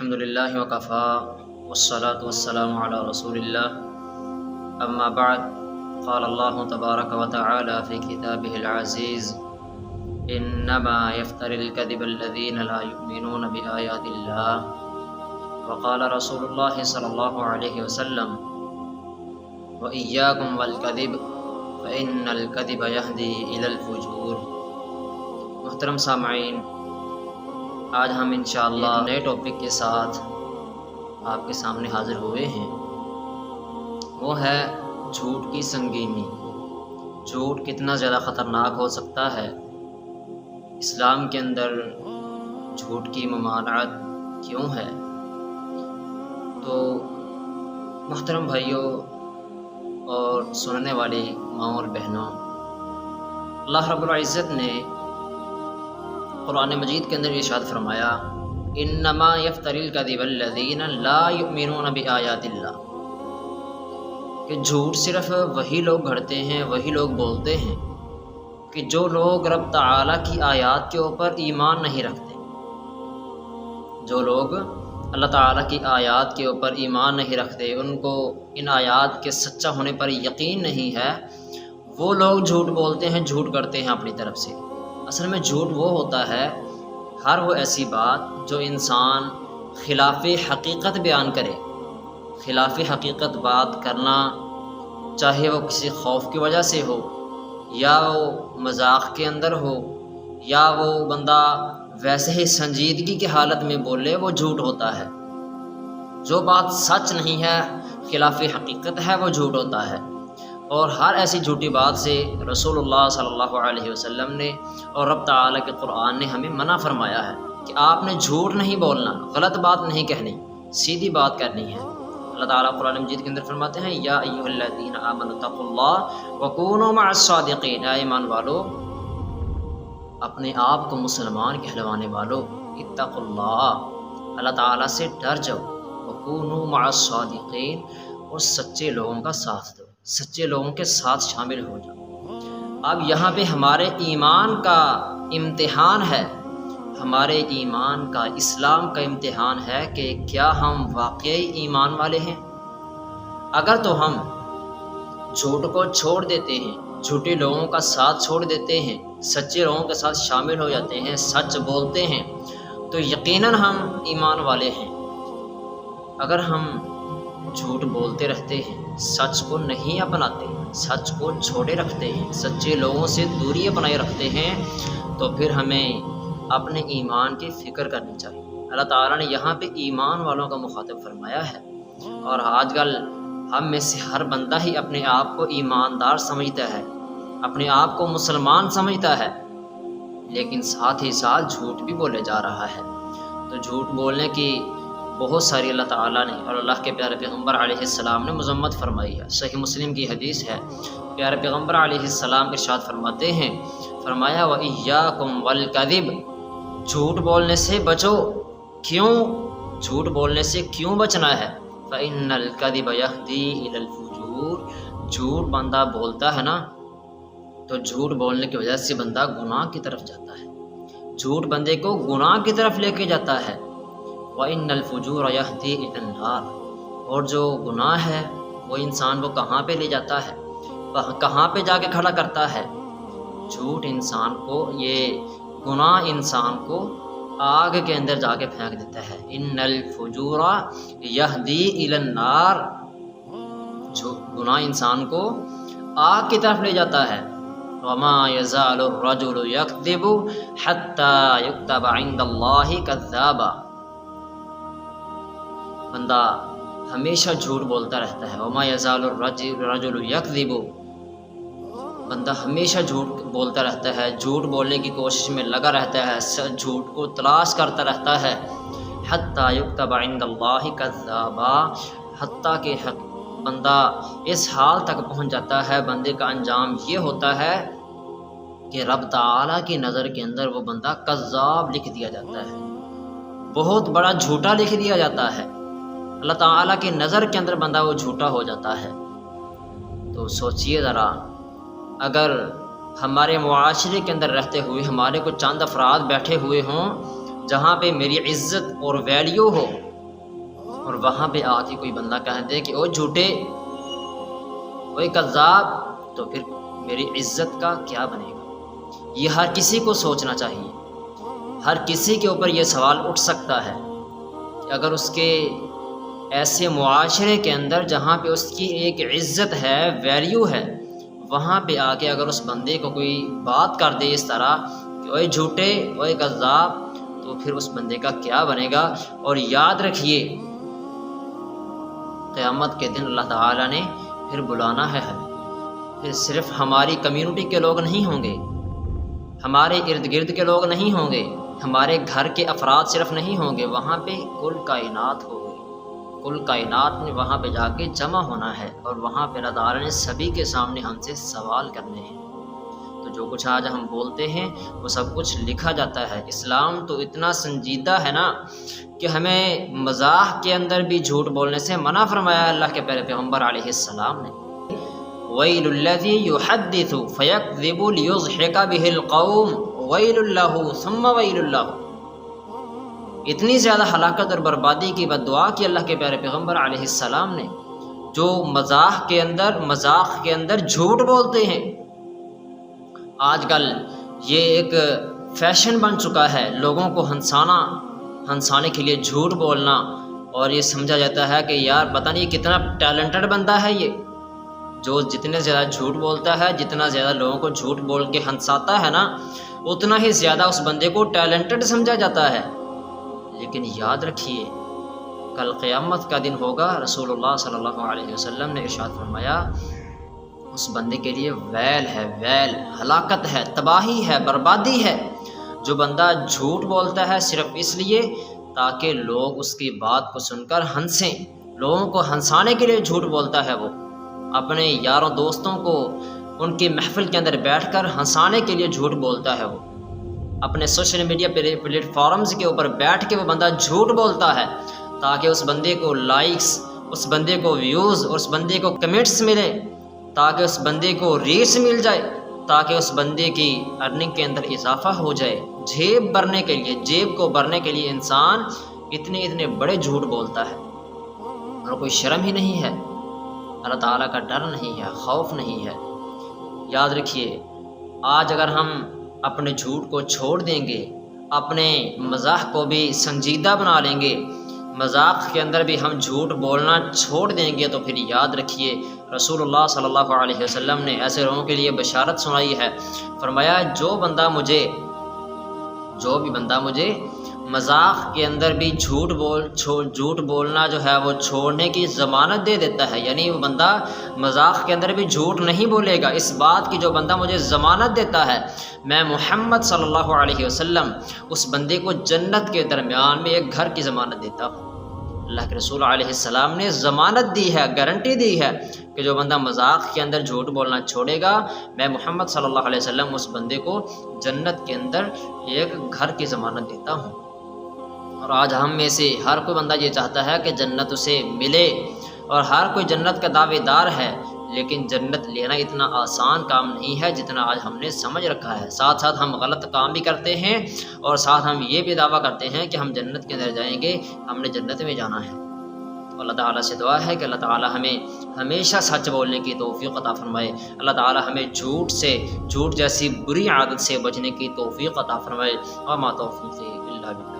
الحمد للہ وکفا والصلاة والسلام علی رسول اللہ اما بعد قال اللہ تبارک وتعالی فی کتابہ العزیز انما یفتر الکذب الذین لا یؤمنون بآیات اللہ وقال رسول اللہ صلی اللہ علیہ وسلم وإیاکم والکذب فإن الکذب یہدی الی الفجور۔ محترم سامعین، آج ہم انشاءاللہ نئے ٹاپک کے ساتھ آپ کے سامنے حاضر ہوئے ہیں۔ وہ ہے جھوٹ کی سنگینی۔ جھوٹ کتنا زیادہ خطرناک ہو سکتا ہے، اسلام کے اندر جھوٹ کی ممانعت کیوں ہے؟ تو محترم بھائیوں اور سننے والی ماؤں اور بہنوں، اللہ رب العزت نے قرآن مجید کے اندر ارشاد فرمایا انما یفتر الکذب الذین لا یؤمنون بآیات اللہ، کہ جھوٹ صرف وہی لوگ گھڑتے ہیں، وہی لوگ بولتے ہیں کہ جو لوگ رب تعالیٰ کی آیات کے اوپر ایمان نہیں رکھتے۔ جو لوگ اللہ تعالیٰ کی آیات کے اوپر ایمان نہیں رکھتے، ان کو ان آیات کے سچا ہونے پر یقین نہیں ہے، وہ لوگ جھوٹ بولتے ہیں، جھوٹ کرتے ہیں اپنی طرف سے۔ اصل میں جھوٹ وہ ہوتا ہے ہر وہ ایسی بات جو انسان خلاف حقیقت بیان کرے۔ خلاف حقیقت بات کرنا، چاہے وہ کسی خوف کی وجہ سے ہو، یا وہ مذاق کے اندر ہو، یا وہ بندہ ویسے ہی سنجیدگی کی حالت میں بولے، وہ جھوٹ ہوتا ہے۔ جو بات سچ نہیں ہے، خلاف حقیقت ہے، وہ جھوٹ ہوتا ہے۔ اور ہر ایسی جھوٹی بات سے رسول اللہ صلی اللہ علیہ وسلم نے اور رب تعالیٰ کے قرآن نے ہمیں منع فرمایا ہے کہ آپ نے جھوٹ نہیں بولنا، غلط بات نہیں کہنی، سیدھی بات کرنی ہے۔ اللہ تعالیٰ قرآن مجید کے اندر فرماتے ہیں یا ایھا الذین آمنوا اتقوا اللہ وکونوا مع الصادقین، اے ایمان والو، اپنے آپ کو مسلمان کہلوانے والو، اتقوا اللہ، اللہ تعالیٰ سے ڈر جاؤ، وکونوا مع الصادقین، اور سچے لوگوں کا ساتھ دو، سچے لوگوں کے ساتھ شامل ہو جاؤ۔ اب یہاں پہ ہمارے ایمان کا امتحان ہے، ہمارے ایمان کا، اسلام کا امتحان ہے کہ کیا ہم واقعی ایمان والے ہیں۔ اگر تو ہم جھوٹ کو چھوڑ دیتے ہیں، جھوٹے لوگوں کا ساتھ چھوڑ دیتے ہیں، سچے لوگوں کے ساتھ شامل ہو جاتے ہیں، سچ بولتے ہیں، تو یقیناً ہم ایمان والے ہیں۔ اگر ہم جھوٹ بولتے رہتے ہیں، سچ کو نہیں اپناتے، سچ کو چھوڑے رکھتے ہیں، سچے لوگوں سے دوری اپنائے رکھتے ہیں، تو پھر ہمیں اپنے ایمان کی فکر کرنی چاہیے۔ اللہ تعالیٰ نے یہاں پہ ایمان والوں کا مخاطب فرمایا ہے، اور آج کل ہم میں سے ہر بندہ ہی اپنے آپ کو ایماندار سمجھتا ہے، اپنے آپ کو مسلمان سمجھتا ہے، لیکن ساتھ ہی ساتھ جھوٹ بھی بولے جا رہا ہے۔ تو جھوٹ بولنے کی بہت ساری اللہ تعالیٰ نے اور اللہ کے پیارے پیغمبر علیہ السلام نے مذمت فرمائی ہے۔ صحیح مسلم کی حدیث ہے، پیارے پیغمبر علیہ السلام ارشاد فرماتے ہیں، فرمایا وَإِيَّاكُمْ وَالْكَذِبَ، جھوٹ بولنے سے بچو۔ کیوں جھوٹ بولنے سے کیوں بچنا ہے؟ فَإِنَّ الْكَذِبَ يَهْدِي إِلَى الْفُجُورِ، جھوٹ بندہ بولتا ہے نا، تو جھوٹ بولنے کی وجہ سے بندہ گناہ کی طرف جاتا ہے، جھوٹ بندے کو گناہ کی طرف لے کے جاتا ہے۔ وَإِنَّ الْفُجُورَ يَهْدِي إِلَى النَّارِ، اور جو گناہ ہے وہ انسان کو کہاں پہ لے جاتا ہے، کہاں پہ جا کے کھڑا کرتا ہے؟ جھوٹ انسان کو، یہ گناہ انسان کو آگ کے اندر جا کے پھینک دیتا ہے۔ إِنَّ الْفُجُورَ يَهْدِي إِلَى النَّارِ، جو گناہ انسان کو آگ کی طرف لے جاتا ہے۔ وَمَا يَزَالُ الرَّجُلُ يَكْذِبُ حَتَّى يُكْتَبَ عِندَ اللَّهِ كَذَّابًا، بندہ ہمیشہ جھوٹ بولتا رہتا ہے۔ وَمَا يَزَالُ الرَّجُلُ يَكْذِبُ، بندہ ہمیشہ جھوٹ بولتا رہتا ہے، جھوٹ بولنے کی کوشش میں لگا رہتا ہے، جھوٹ کو تلاش کرتا رہتا ہے۔ حَتَّى يُكْتَبَ عِندَ اللَّهِ كَذَّابًا، حتیٰ کہ بندہ اس حال تک پہنچ جاتا ہے، بندے کا انجام یہ ہوتا ہے کہ رب تعالیٰ کی نظر کے اندر وہ بندہ کذاب لکھ دیا جاتا ہے، بہت بڑا جھوٹا لکھ دیا جاتا ہے۔ اللہ تعالیٰ کی نظر کے اندر بندہ وہ جھوٹا ہو جاتا ہے۔ تو سوچئے ذرا، اگر ہمارے معاشرے کے اندر رہتے ہوئے ہمارے کو چند افراد بیٹھے ہوئے ہوں جہاں پہ میری عزت اور ویلیو ہو، اور وہاں پہ آ کے کوئی بندہ کہہ دے کہ او جھوٹے، او کذاب، تو پھر میری عزت کا کیا بنے گا؟ یہ ہر کسی کو سوچنا چاہیے۔ ہر کسی کے اوپر یہ سوال اٹھ سکتا ہے کہ اگر اس کے ایسے معاشرے کے اندر جہاں پہ اس کی ایک عزت ہے، ویلیو ہے، وہاں پہ آ کے اگر اس بندے کو کوئی بات کر دے اس طرح کہ اوے جھوٹے، اوے کذاب، تو پھر اس بندے کا کیا بنے گا؟ اور یاد رکھیے قیامت کے دن اللہ تعالیٰ نے پھر بلانا ہے ہمیں۔ پھر صرف ہماری کمیونٹی کے لوگ نہیں ہوں گے، ہمارے ارد گرد کے لوگ نہیں ہوں گے، ہمارے گھر کے افراد صرف نہیں ہوں گے، وہاں پہ کل کائنات ہوگی۔ کل کائنات نے وہاں پہ جا کے جمع ہونا ہے، اور وہاں پہ اللہ تعالیٰ نے سبھی کے سامنے ہم سے سوال کرنے ہیں۔ تو جو کچھ آج ہم بولتے ہیں وہ سب کچھ لکھا جاتا ہے۔ اسلام تو اتنا سنجیدہ ہے نا کہ ہمیں مزاح کے اندر بھی جھوٹ بولنے سے منع فرمایا ہے اللہ کے پیارے پیغمبر علیہ السلام نے۔ وَيْلُ الَّذِي يُحَدِّثُ فَيَكْذِبُ لِيُضْحِكَ بِهِ الْقَوْمُ وَيْلُ لَهُ ثُمَّ وَيْلُ لَهُ۔ اتنی زیادہ ہلاکت اور بربادی کی بد دعا کی اللہ کے پیارے پیغمبر علیہ السلام نے، جو مزاح کے اندر جھوٹ بولتے ہیں۔ آج کل یہ ایک فیشن بن چکا ہے، لوگوں کو ہنسانے کے لیے جھوٹ بولنا، اور یہ سمجھا جاتا ہے کہ یار پتہ نہیں کتنا ٹیلنٹڈ بندہ ہے یہ، جو جتنے زیادہ جھوٹ بولتا ہے، جتنا زیادہ لوگوں کو جھوٹ بول کے ہنساتا ہے نا، اتنا ہی زیادہ اس بندے کو ٹیلنٹڈ سمجھا جاتا ہے۔ لیکن یاد رکھیے کل قیامت کا دن ہوگا، رسول اللہ صلی اللہ علیہ وسلم نے ارشاد فرمایا اس بندے کے لیے ویل ہے، ویل، ہلاکت ہے، تباہی ہے، بربادی ہے، جو بندہ جھوٹ بولتا ہے صرف اس لیے تاکہ لوگ اس کی بات کو سن کر ہنسیں، لوگوں کو ہنسانے کے لیے جھوٹ بولتا ہے، وہ اپنے یاروں دوستوں کو ان کی محفل کے اندر بیٹھ کر ہنسانے کے لیے جھوٹ بولتا ہے، وہ اپنے سوشل میڈیا پلیٹ فارمز کے اوپر بیٹھ کے وہ بندہ جھوٹ بولتا ہے تاکہ اس بندے کو لائکس، اس بندے کو ویوز، اور اس بندے کو کمنٹس ملے، تاکہ اس بندے کو ریٹس مل جائے، تاکہ اس بندے کی ارننگ کے اندر اضافہ ہو جائے۔ جیب کو بھرنے کے لیے انسان اتنے بڑے جھوٹ بولتا ہے، اور کوئی شرم ہی نہیں ہے، اللہ تعالیٰ کا ڈر نہیں ہے، خوف نہیں ہے۔ یاد رکھیے آج اگر ہم اپنے جھوٹ کو چھوڑ دیں گے، اپنے مزاح کو بھی سنجیدہ بنا لیں گے، مذاق کے اندر بھی ہم جھوٹ بولنا چھوڑ دیں گے، تو پھر یاد رکھیے رسول اللہ صلی اللہ علیہ وسلم نے ایسے لوگوں کے لیے بشارت سنائی ہے، فرمایا جو بھی بندہ مجھے مذاق کے اندر بھی جھوٹ بولنا جو ہے وہ چھوڑنے کی ضمانت دے دیتا ہے، یعنی وہ بندہ مذاق کے اندر بھی جھوٹ نہیں بولے گا، اس بات کی جو بندہ مجھے ضمانت دیتا ہے، میں محمد صلی اللہ علیہ وسلم اس بندے کو جنت کے درمیان میں ایک گھر کی ضمانت دیتا ہوں۔ اللہ کے رسول علیہ السلام نے ضمانت دی ہے، گارنٹی دی ہے کہ جو بندہ مذاق کے اندر جھوٹ بولنا چھوڑے گا، میں محمد صلی اللہ علیہ وسلم اس بندے کو جنت کے اندر ایک گھر کی ضمانت دیتا ہوں۔ اور آج ہم میں سے ہر کوئی بندہ یہ چاہتا ہے کہ جنت اسے ملے، اور ہر کوئی جنت کا دعوے دار ہے، لیکن جنت لینا اتنا آسان کام نہیں ہے جتنا آج ہم نے سمجھ رکھا ہے۔ ساتھ ساتھ ہم غلط کام بھی کرتے ہیں، اور ساتھ ہم یہ بھی دعویٰ کرتے ہیں کہ ہم جنت کے اندر جائیں گے، ہم نے جنت میں جانا ہے۔ تو اللہ تعالیٰ سے دعا ہے کہ اللہ تعالیٰ ہمیں ہمیشہ سچ بولنے کی توفیق عطا فرمائے، اللہ تعالیٰ ہمیں جھوٹ جیسی بری عادت سے بچنے کی توفیق عطا فرمائے، وما توفیقی الا باللہ۔